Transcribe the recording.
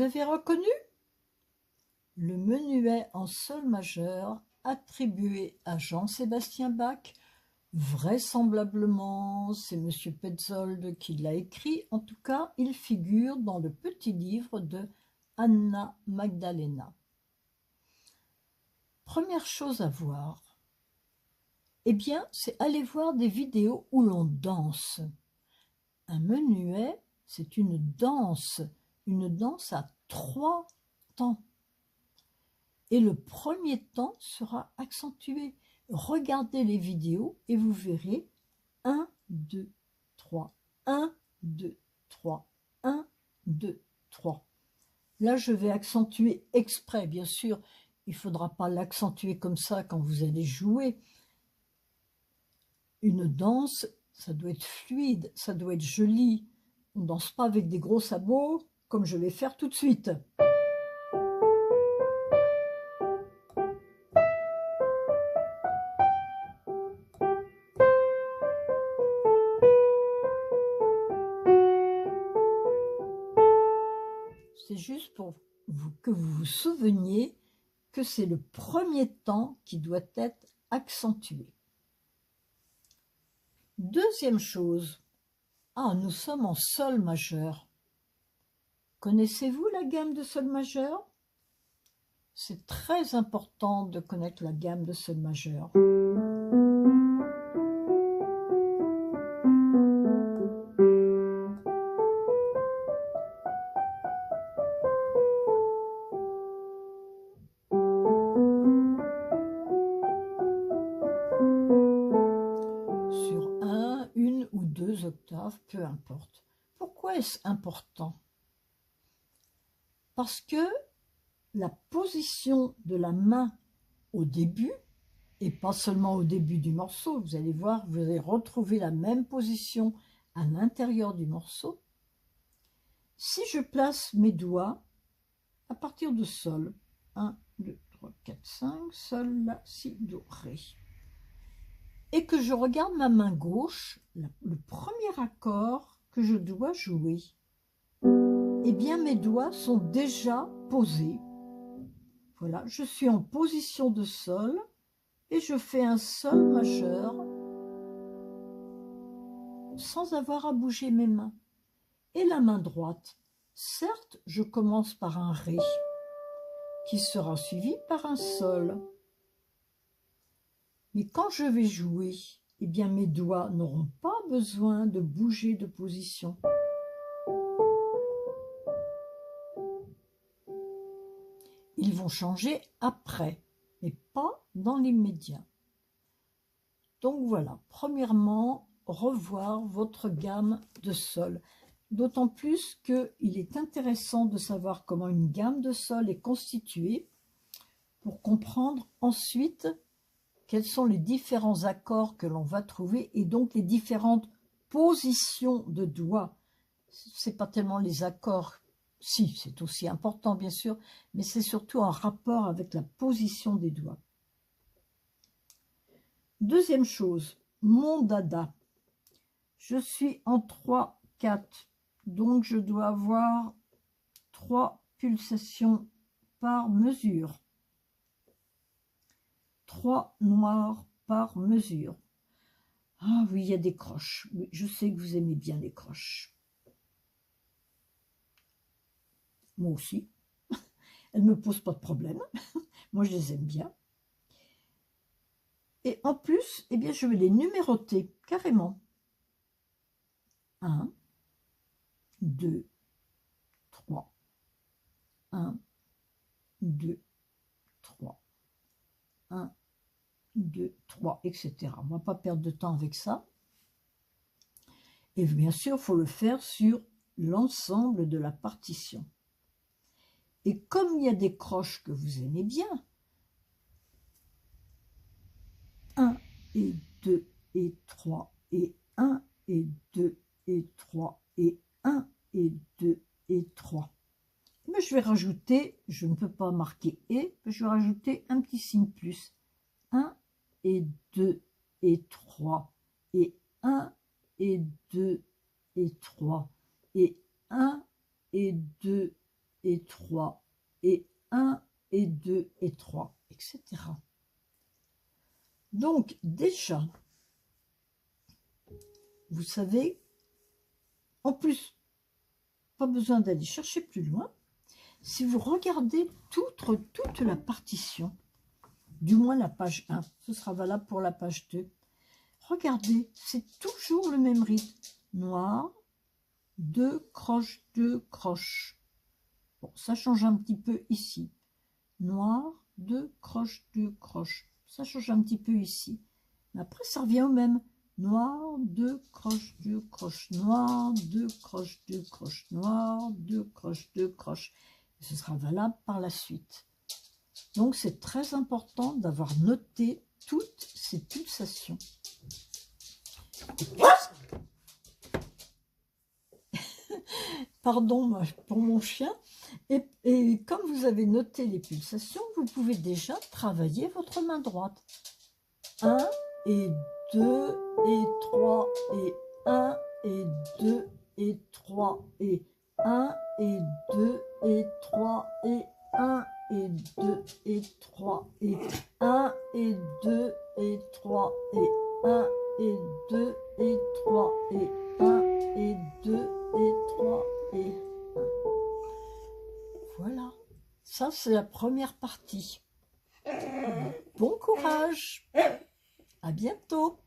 avez reconnu? Le menuet en sol majeur attribué à Jean-Sébastien Bach, vraisemblablement c'est Monsieur Petzold qui l'a écrit, en tout cas il figure dans le petit livre de Anna Magdalena. Première chose à voir, eh bien c'est aller voir des vidéos où l'on danse. Un menuet, c'est une danse à 3 temps. Et le premier temps sera accentué. Regardez les vidéos et vous verrez 1, 2, 3, 1, 2, 3, 1, 2, 3. Là, je vais accentuer exprès, bien sûr. Il ne faudra pas l'accentuer comme ça quand vous allez jouer. Une danse, ça doit être fluide, ça doit être joli. On ne danse pas avec des gros sabots, comme je vais faire tout de suite. C'est juste pour que vous vous souveniez que c'est le premier temps qui doit être accentué. Deuxième chose, nous sommes en sol majeur. Connaissez-vous la gamme de sol majeur? C'est très important de connaître la gamme de sol majeur. Sur une ou deux octaves, peu importe. Pourquoi est-ce important? Parce que la position de la main au début, et pas seulement au début du morceau, vous allez voir, vous allez retrouver la même position à l'intérieur du morceau. Si je place mes doigts à partir de sol, 1, 2, 3, 4, 5, sol, la, si, do, ré, et que je regarde ma main gauche, le premier accord que je dois jouer, eh bien mes doigts sont déjà posés. Voilà, je suis en position de sol et je fais un sol majeur sans avoir à bouger mes mains. Et la main droite, certes, je commence par un ré qui sera suivi par un sol. Mais quand je vais jouer, eh bien mes doigts n'auront pas besoin de bouger de position. Ils vont changer après, mais pas dans l'immédiat. Donc voilà, premièrement, revoir votre gamme de sol. D'autant plus qu'il est intéressant de savoir comment une gamme de sol est constituée pour comprendre ensuite quels sont les différents accords que l'on va trouver et donc les différentes positions de doigts. Ce n'est pas tellement les accords, si, c'est aussi important bien sûr, mais c'est surtout en rapport avec la position des doigts. Deuxième chose, mon dada. Je suis en 3-4, donc je dois avoir 3 pulsations par mesure. 3 noirs par mesure. Ah oui, il y a des croches. Oui, je sais que vous aimez bien les croches. Moi aussi. Elles ne me posent pas de problème. Moi, je les aime bien. Et en plus, eh bien, je vais les numéroter carrément. 1, 2, 3. 1, 2, 3. 1, 2, 3, etc. On ne va pas perdre de temps avec ça. Et bien sûr, il faut le faire sur l'ensemble de la partition. Et comme il y a des croches que vous aimez bien, 1 et 2 et 3 et 1 et 2 et 3 et 1 et 2 et 3. Mais je vais rajouter, je ne peux pas marquer et, je vais rajouter un petit signe plus. 1 et 2 et 3 et 1 et 2 et 3 et 1 et 2 et 3 et 1 et 2 et 3, etc. Donc déjà, vous savez, en plus, pas besoin d'aller chercher plus loin. Si vous regardez toute la partition, du moins la page 1, ce sera valable pour la page 2, regardez, c'est toujours le même rythme. Noir, 2 croches, 2 croches. Bon, ça change un petit peu ici. Noir, 2 croches, 2 croches. Ça change un petit peu ici. Mais après, ça revient au même. Noir, 2 croches, 2 croches. Noir, 2 croches, 2 croches. Noir, 2 croches, 2 croches. Et ce sera valable par la suite. Donc, c'est très important d'avoir noté toutes ces pulsations. Pardon pour mon chien. Et comme vous avez noté les pulsations, vous pouvez déjà travailler votre main droite. 1 et 2 et 3 et 1 et 2 et 3 et 1 et 2 et 3 et 1 et 2 et 3 et 1 et 2 et 3 et 1 et 2 et 3 et 1 et 2 et 3 et 1. Voilà, ça c'est la première partie. Bon courage, à bientôt.